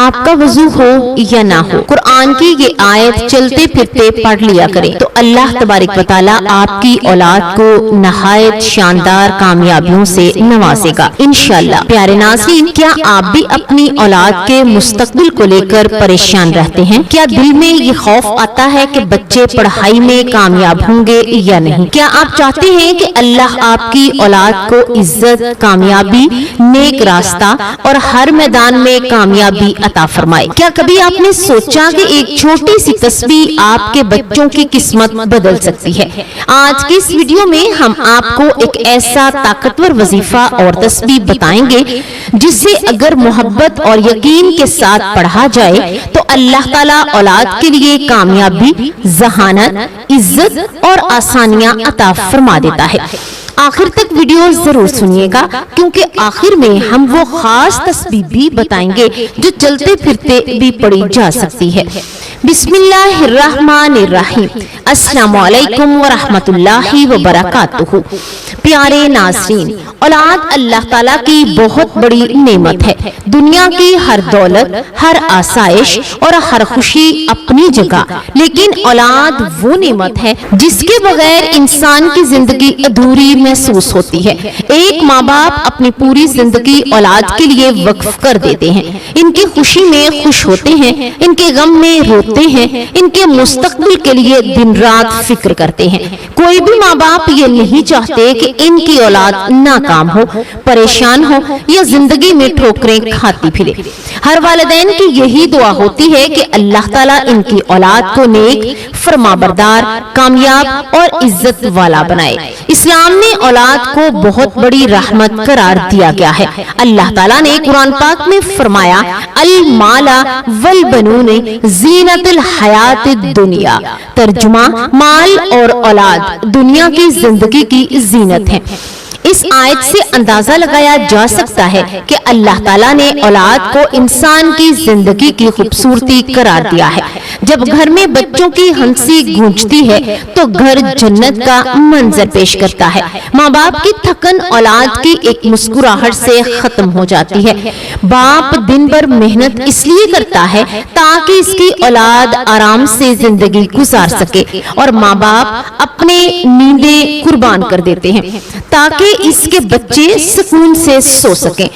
آپ کا وضو ہو یا نہ ہو، قرآن کی یہ آیت چلتے پھرتے پڑھ لیا کریں تو اللہ تبارک و تعالیٰ آپ کی اولاد کو نہایت شاندار کامیابیوں سے نوازے گا انشاءاللہ۔ پیارے ناظرین، کیا آپ بھی اپنی اولاد کے مستقبل کو لے کر پریشان رہتے ہیں؟ کیا دل میں یہ خوف آتا ہے کہ بچے پڑھائی میں کامیاب ہوں گے یا نہیں؟ کیا آپ چاہتے ہیں کہ اللہ آپ کی اولاد کو عزت، کامیابی، نیک راستہ اور ہر میدان میں کامیابی عطا فرمائے؟ کیا کبھی آپ نے سوچا کہ ایک چھوٹی سی تسبیح آپ کے بچوں کی قسمت بدل سکتی ہے؟ آج کی اس ویڈیو میں ہم آپ کو ایک ایسا طاقتور وظیفہ اور تسبیح بتائیں گے جسے اگر محبت اور یقین کے ساتھ پڑھا جائے تو اللہ تعالیٰ اولاد کے لیے کامیابی، ذہانت، عزت اور آسانیاں عطا فرما دیتا ہے۔ آخر تک ویڈیو ضرور سنیے گا کیونکہ آخر میں ہم وہ خاص تسبیح بھی بتائیں گے جو چلتے پھرتے بھی پڑھی جا سکتی ہے۔ بسم اللہ الرحمن الرحیم۔ السلام علیکم ورحمۃ اللہ وبرکاتہ۔ پیارے ناظرین، اولاد اللہ تعالیٰ کی بہت بڑی نعمت ہے۔ دنیا کی ہر دولت، ہر آسائش اور ہر خوشی اپنی جگہ، لیکن اولاد وہ نعمت ہے جس کے بغیر انسان کی زندگی ادھوری محسوس ہوتی ہے۔ ایک ماں باپ اپنی پوری زندگی اولاد کے لیے وقف کر دیتے ہیں، ان کی خوشی میں خوش ہوتے ہیں، ان کے غم میں روتے ہیں، ان کے مستقبل کے لیے دن رات فکر کرتے ہیں۔ کوئی بھی ماں باپ یہ نہیں چاہتے کہ ان کی اولاد ناکام ہو، پریشان ہو یا زندگی میں ٹھوکریں کھاتی پھرے۔ ہر والدین کی یہی دعا ہوتی ہے کہ اللہ تعالیٰ ان کی اولاد کو نیک، فرمانبردار، کامیاب اور عزت والا بنائے۔ اسلام نے اولاد کو بہت بڑی رحمت قرار دیا گیا ہے۔ اللہ تعالیٰ نے قرآن پاک میں فرمایا، المال والبنون زینت الحیات الدنیا۔ ترجمہ، مال اور اولاد دنیا کی زندگی کی زینت ہے۔ اس آیت سے اندازہ لگایا جا سکتا ہے کہ اللہ تعالیٰ نے اولاد کو انسان کی زندگی کی خوبصورتی قرار دیا ہے۔ جب گھر میں بچوں کی ہنسی گونجتی ہے تو گھر جنت کا منظر پیش کرتا ہے۔ ماں باپ کی تھکن اولاد کی ایک مسکراہٹ سے ختم ہو جاتی ہے۔ باپ دن بھر محنت اس لیے کرتا ہے تاکہ اس کی اولاد آرام سے زندگی گزار سکے، اور ماں باپ اپنے نیندیں قربان کر دیتے ہیں تاکہ اس کے بچے سکون سے سو سکیں۔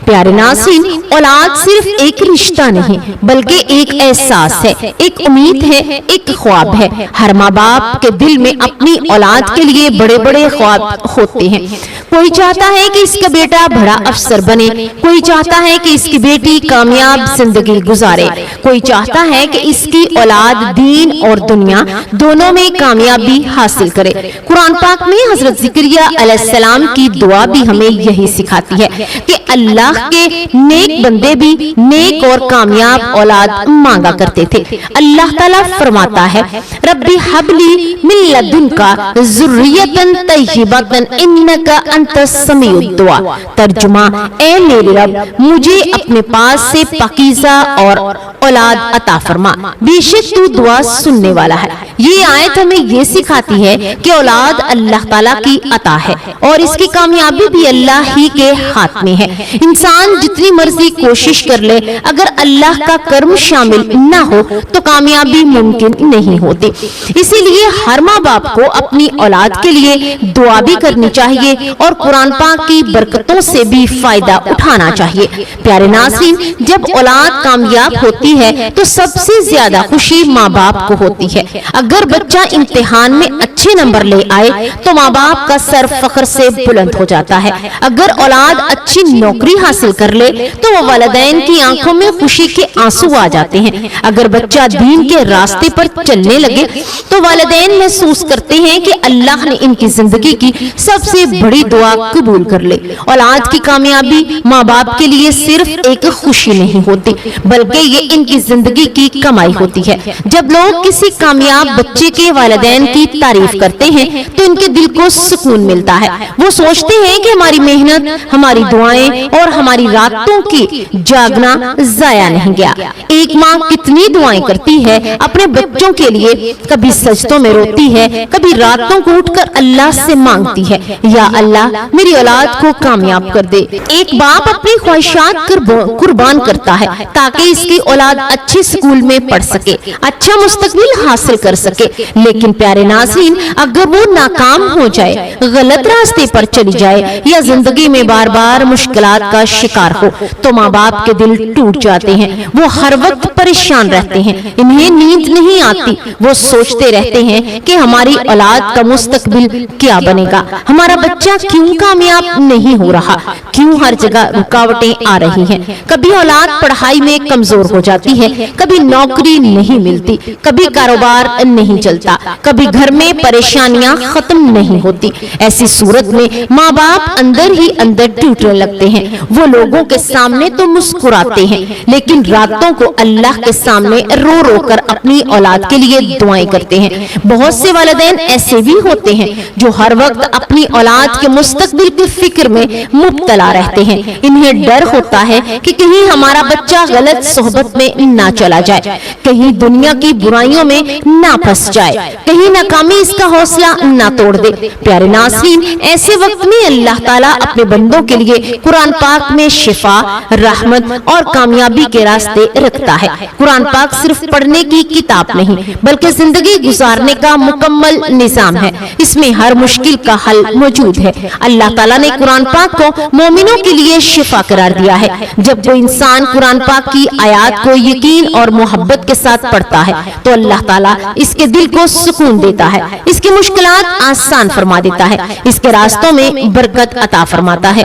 پیارے ناظرین، اولاد صرف ایک رشتہ نہیں بلکہ ایک احساس ہے، ایک امید ہے، ایک خواب ہے۔ ہر ماں باپ کے دل میں اپنی اولاد کے لیے بڑے بڑے خواب ہوتے ہیں۔ کوئی چاہتا ہے کہ اس کا بیٹا بڑا افسر بنے، کوئی چاہتا ہے کہ اس کی بیٹی کامیاب زندگی گزارے، کوئی چاہتا ہے کہ اس کی اولاد دین اور دنیا دونوں میں کامیابی حاصل کرے۔ قرآن پاک میں حضرت زکریا علیہ السلام کی دعا بھی ہمیں یہی سکھاتی ہے کہ اللہ کے نیک بندے بھی نیک اور کامیاب اولاد مانگا کرتے تھے۔ اللہ تعالیٰ فرماتا ہے، ربی حب لی من لدنکا ذریۃ طیبۃ انک انت السمیع الدعاء۔ ترجمہ، اے میرے رب، مجھے اپنے پاس سے پاکیزہ اور اولاد عطا فرما، بے شک تو دعا سننے والا ہے۔ یہ آیت ہمیں یہ سکھاتی ہے کہ اولاد اللہ تعالیٰ کی عطا ہے اور اس کی کامیابی بھی اللہ ہی کے ہاتھ میں ہے۔ انسان جتنی مرضی کوشش کر لے، اگر اللہ کا کرم شامل نہ ہو تو کامیابی ممکن نہیں ہوتی۔ اسی لیے ہر ماں باپ کو اپنی اولاد کے لیے دعا بھی کرنی چاہیے اور قرآن پاک کی برکتوں سے بھی فائدہ اٹھانا چاہیے۔ پیارے ناظرین، جب اولاد کامیاب ہوتی ہے تو سب سے زیادہ خوشی ماں باپ کو ہوتی ہے۔ اگر بچہ امتحان میں اچھے نمبر لے آئے تو ماں باپ کا سر فخر سے بلند ہو جاتا ہے۔ اگر اولاد اچھی نوکری حاصل کر لے تو وہ والدین کی آنکھوں میں خوشی کے آنسو آ جاتے ہیں۔ اگر بچہ دین کے راستے پر چلنے لگے تو والدین محسوس کرتے ہیں کہ اللہ نے ان کی زندگی کی سب سے بڑی دعا قبول کر لے۔ اولاد کی کامیابی ماں باپ کے لیے صرف ایک خوشی نہیں ہوتی بلکہ یہ کی زندگی کی کمائی ہوتی ہے۔ جب لوگ کسی کامیاب بچے کے والدین کی تعریف کرتے ہیں تو ان کے دل کو سکون ملتا ہے۔ وہ سوچتے ہیں کہ ہماری محنت، ہماری دعائیں اور ہماری راتوں کی جاگنا ضائع نہیں گیا۔ ایک ماں کتنی دعائیں کرتی ہے اپنے بچوں کے لیے، کبھی سجدوں میں روتی ہے، کبھی راتوں کو اٹھ کر اللہ سے مانگتی ہے، یا اللہ میری اولاد کو کامیاب کر دے۔ ایک باپ اپنی خواہشات قربان کرتا ہے تاکہ اس کی اولاد اچھے اسکول میں پڑھ سکے، اچھا مستقبل حاصل کر سکے۔ لیکن پیارے ناظرین، اگر وہ ناکام ہو جائے، غلط راستے پر چلی جائے یا زندگی میں بار بار مشکلات کا شکار ہو تو ماں باپ کے دل ٹوٹ جاتے ہیں۔ وہ ہر وقت پریشان رہتے ہیں، انہیں نیند نہیں آتی، وہ سوچتے رہتے ہیں کہ ہماری اولاد کا مستقبل کیا بنے گا، ہمارا بچہ کیوں کامیاب نہیں ہو رہا، کیوں ہر جگہ رکاوٹیں آ رہی ہیں۔ کبھی اولاد پڑھائی میں کمزور ہو جاتی ہے، کبھی نوکری نہیں ملتی، کبھی کاروبار نہیں چلتا، کبھی گھر میں پریشانیاں ختم نہیں ہوتی۔ ایسی صورت میں ماں باپ اندر ہی اندر ٹوٹنے لگتے ہیں۔ وہ لوگوں کے سامنے تو مسکراتے ہیں لیکن راتوں کو اللہ کے سامنے رو رو کر اپنی اولاد کے لیے دعائیں کرتے ہیں۔ بہت سے والدین ایسے بھی ہوتے ہیں جو ہر وقت اپنی اولاد کے مستقبل کی فکر میں مبتلا رہتے ہیں۔ انہیں ڈر ہوتا ہے کہ کہیں ہمارا بچہ غلط صحبت میں نہ چلا جائے، کہیں دنیا کی برائیوں میں نہ پھنس جائے، کہیں ناکامی اس کا حوصلہ نہ توڑ دے۔ پیارے ناظرین، ایسے وقت میں اللہ تعالیٰ اپنے بندوں کے لیے قرآن پاک میں شفا، رحمت اور کامیابی کے راستے رکھتا ہے۔ قرآن پاک صرف پڑھنے کی کتاب نہیں بلکہ زندگی گزارنے کا مکمل نظام ہے۔ اس میں ہر مشکل کا حل موجود ہے۔ اللہ تعالیٰ نے قرآن پاک کو مومنوں کے لیے شفا قرار دیا ہے۔ جب کوئی انسان قرآن پاک کی آیات کو یقین اور محبت کے ساتھ پڑھتا ہے تو اللہ تعالیٰ اس کے دل کو سکون دیتا ہے، اس کی مشکلات آسان فرما دیتا ہے، اس کے راستوں میں برکت عطا فرماتا ہے۔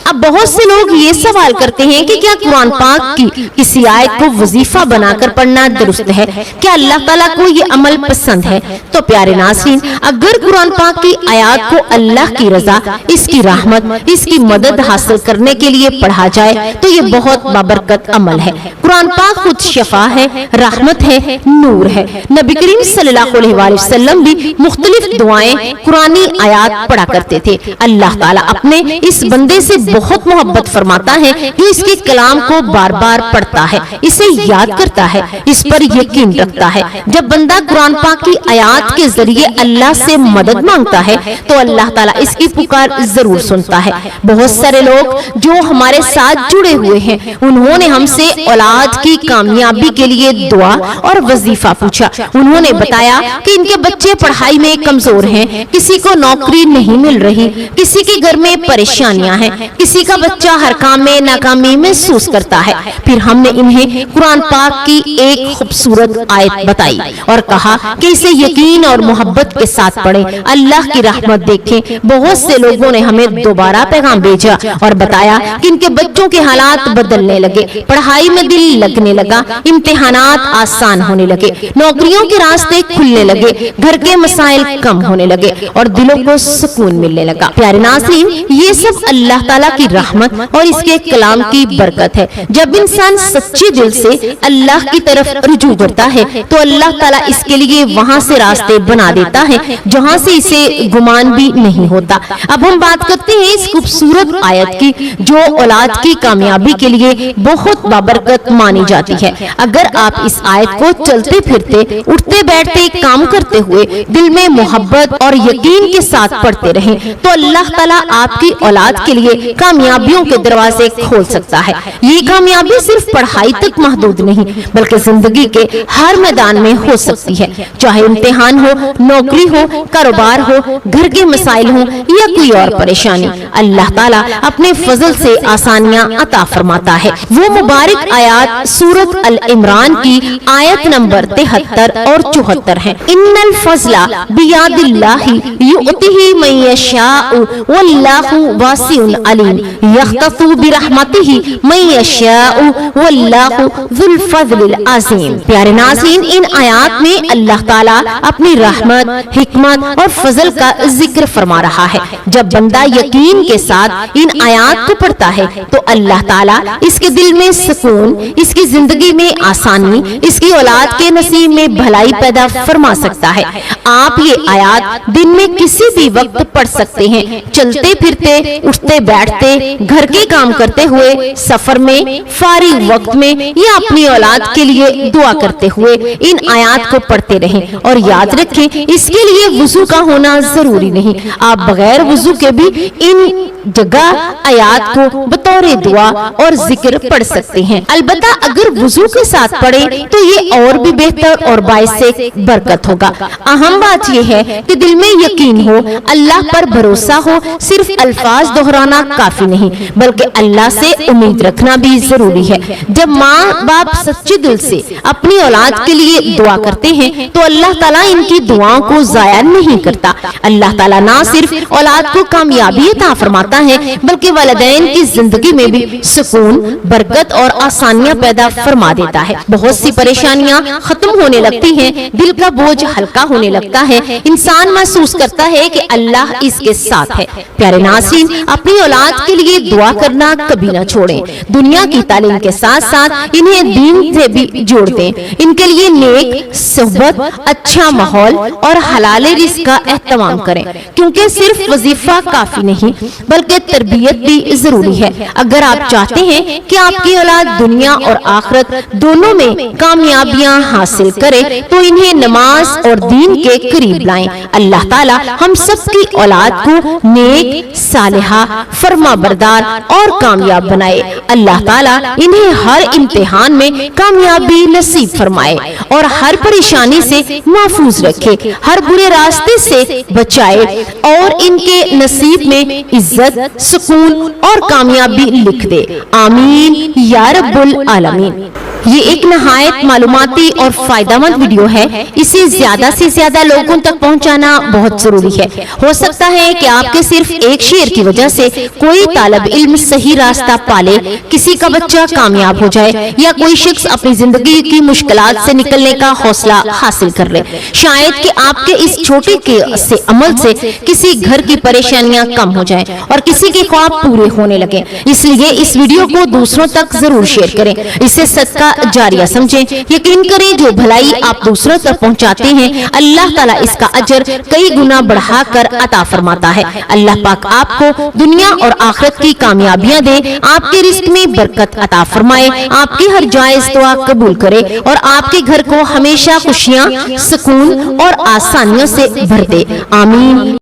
اب بہت سے لوگ یہ سوال کرتے ہیں کہ کیا قرآن پاک کی کسی آیت کو وظیفہ بنا کر پڑھنا درست ہے؟ کیا اللہ تعالیٰ کو یہ عمل پسند ہے؟ تو پیارے ناظرین، اگر قرآن پاک کی آیات کو اللہ کی رضا، اس کی رحمت، اس کی مدد حاصل کرنے کے لیے پڑھا جائے تو یہ بہت بابرکت عمل ہے۔ قرآن پاک خود شفا ہے، رحمت ہے، نور ہے۔ نبی کریم صلی اللہ علیہ وآلہ وسلم بھی مختلف دعائیں قرآنی آیات پڑھا کرتے تھے۔ اللہ تعالیٰ اپنے اس بندے سے بہت محبت فرماتا ہے جو اس کے کلام کو بار بار پڑھتا ہے، اسے یاد کرتا ہے، اس پر یقین رکھتا ہے۔ جب بندہ قرآن پاک کی آیات کے ذریعے اللہ سے مدد مانگتا ہے تو اللہ تعالیٰ اس کی پکار ضرور سنتا ہے۔ بہت سارے لوگ جو ہمارے ساتھ جڑے ہوئے ہیں انہوں نے ہم سے اولاد کی کامیابی کے لیے دعا اور وظیفہ پوچھا۔ انہوں نے بتایا کہ ان کے بچے پڑھائی میں کمزور ہیں، کسی کو نوکری نہیں مل رہی، کسی کے گھر میں پریشانیاں ہیں، کسی کا بچہ ہر کام میں ناکامی محسوس کرتا ہے۔ پھر ہم نے انہیں قرآن پاک کی ایک خوبصورت آیت بتائی اور کہا کہ اسے یقین اور محبت کے ساتھ پڑھیں، اللہ کی رحمت دیکھیں۔ بہت سے لوگوں نے ہمیں دوبارہ پیغام بھیجا اور بتایا کہ ان کے بچوں کے حالات بدلنے لگے، پڑھائی میں دل لگنے لگا، امتحانات آسان ہونے لگے، نوکریوں کے راستے کھلنے لگے، گھر کے مسائل کم ہونے لگے اور دلوں کو سکون ملنے لگا۔ پیارے ناظرین، یہ سب اللہ تعالیٰ کی رحمت اور اس کے کلام کی برکت ہے۔ جب انسان سچے دل سے اللہ کی طرف رجوع کرتا ہے تو اللہ تعالیٰ اس کے لیے وہاں سے راستے بنا دیتا ہے جہاں سے اسے گمان بھی نہیں ہوتا۔ اب ہم بات کرتے ہیں اس خوبصورت آیت کی جو اولاد کی کامیابی کے لیے بہت بابرکت مانی جاتی ہے۔ اگر آپ اس آیت کو چلتے پھرتے، اٹھتے بیٹھتے، کام کرتے ہوئے دل میں محبت اور یقین کے ساتھ پڑھتے رہیں تو اللہ تعالیٰ آپ کی اولاد کے لیے کامیابیوں کے دروازے کھول سکتا ہے۔ یہ کامیابی صرف پڑھائی تک محدود نہیں بلکہ زندگی کے ہر میدان میں ہو سکتی ہے، چاہے امتحان ہو، نوکری ہو، کاروبار ہو، گھر کے مسائل ہوں یا کوئی اور پریشانی۔ اللہ تعالیٰ اپنے فضل سے آسانیاں عطا فرماتا ہے۔ وہ مبارک آیات سورۃ العمران کی آیت نمبر 73 اور 74 ہیں۔ ان الفضل بیاد اللہ یؤتیہ من یشاء واللہ واسع علیم یختص برحمتہ من یشاء واللہ ذو الفضل العظیم۔ پیارے ناظرین، ان آیات میں اللہ تعالیٰ اپنی رحمت، حکمت اور فضل کا ذکر فرما رہا ہے۔ جب بندہ یقین کے ساتھ ان آیات کو پڑھتا ہے تو اللہ تعالیٰ اس کے دل میں سکون، اس کی زندگی میں آسانی، اس کی اولاد کے نصیب میں بھلائی پیدا فرما سکتا ہے۔ آپ یہ آیات دن میں کسی بھی وقت پڑھ سکتے ہیں، چلتے پھرتے، اٹھتے بیٹھتے، گھر کے کام کرتے ہوئے، سفر میں، فارغ وقت میں یا اپنی اولاد کے لیے دعا کرتے ہوئے ان آیات کو پڑھتے رہیں، اور یاد رکھیں اس کے لیے وضو کا ہونا ضروری نہیں، آپ بغیر وضو کے بھی ان جگہ آیات کو بطور دعا اور ذکر پڑھ سکتے ہیں۔ البتہ اگر وضو کے ساتھ پڑھیں تو یہ اور بھی بہتر اور باعث برکت ہوگا۔ اہم بات یہ ہے کہ دل میں یقین ہو، اللہ پر بھروسہ ہو، صرف الفاظ دہرانا کافی نہیں بلکہ اللہ سے امید رکھنا بھی ضروری ہے۔ جب ماں باپ سچے دل سے اپنی اولاد کے لیے دعا کرتے ہیں تو اللہ تعالیٰ ان کی دعاؤں کو ضائع نہیں کرتا۔ اللہ تعالیٰ نہ صرف اولاد کو کامیابی عطا فرماتا ہے بلکہ والدین کی زندگی میں بھی سکون، برکت اور آسانیاں پیدا فرما دیتا ہے۔ بہت سی پریشانیاں ختم ہونے لگتی ہیں، دل کا بوجھ ہلکا ہونے لگتا ہے، انسان محسوس کرتا ہے کہ اللہ اس کے ساتھ ہے۔ پیارے ناظرین، اپنی اولاد کے لیے دعا کرنا کبھی نہ چھوڑیں۔ دنیا کی تعلیم کے ساتھ ساتھ انہیں دین سے بھی جوڑ دیں۔ ان کے لیے نیک صحبت، اچھا ماحول اور حلال رزق کا اہتمام کریں، کیونکہ صرف وظیفہ کافی نہیں بلکہ تربیت بھی ضروری ہے۔ اگر آپ چاہتے ہیں کہ آپ کی اولاد دنیا اور آخرت دونوں میں کامیابیاں حاصل کرے تو انہیں نماز اور دین کے قریب لائیں۔ اللہ تعالیٰ ہم سب کی اولاد کو نیک، صالحہ، فرما بردار اور کامیاب بنائے۔ اللہ تعالیٰ انہیں ہر امتحان میں کامیابی نصیب فرمائے اور ہر پریشانی سے محفوظ رکھے، ہر برے راستے سے بچائے اور ان کے نصیب میں عزت، سکون اور کامیابی لکھ دے۔ آمین یا رب العالمین۔ یہ ایک نہایت معلوماتی اور فائدہ مند ویڈیو ہے، اسے زیادہ سے زیادہ لوگوں تک پہنچانا بہت ضروری ہے۔ ہو سکتا ہے کہ آپ کے صرف ایک شیئر کی وجہ سے کوئی طالب علم صحیح راستہ پالے، کسی کا بچہ کامیاب ہو جائے یا کوئی شخص اپنی زندگی کی مشکلات سے نکلنے کا حوصلہ حاصل کر لے۔ شاید کہ آپ کے اس چھوٹے سے عمل سے کسی گھر کی پریشانیاں کم ہو جائیں اور کسی کے خواب پورے ہونے لگیں۔ اس لیے اس ویڈیو کو دوسروں تک ضرور شیئر کریں، اسے صدقہ جاریہ سمجھیں۔ یقین کریں جو بھلائی آپ دوسروں تک پہنچاتے ہیں اللہ تعالیٰ اس کا اجر کئی گنا بڑھا کر عطا فرماتا ہے۔ اللہ پاک آپ کو دنیا اور آخرت کی کامیابیاں دے، آپ کے رزق میں برکت عطا فرمائے، آپ کی ہر جائز دعا قبول کرے اور آپ کے گھر کو ہمیشہ خوشیاں، سکون اور آسانیوں سے بھر دے۔ آمین۔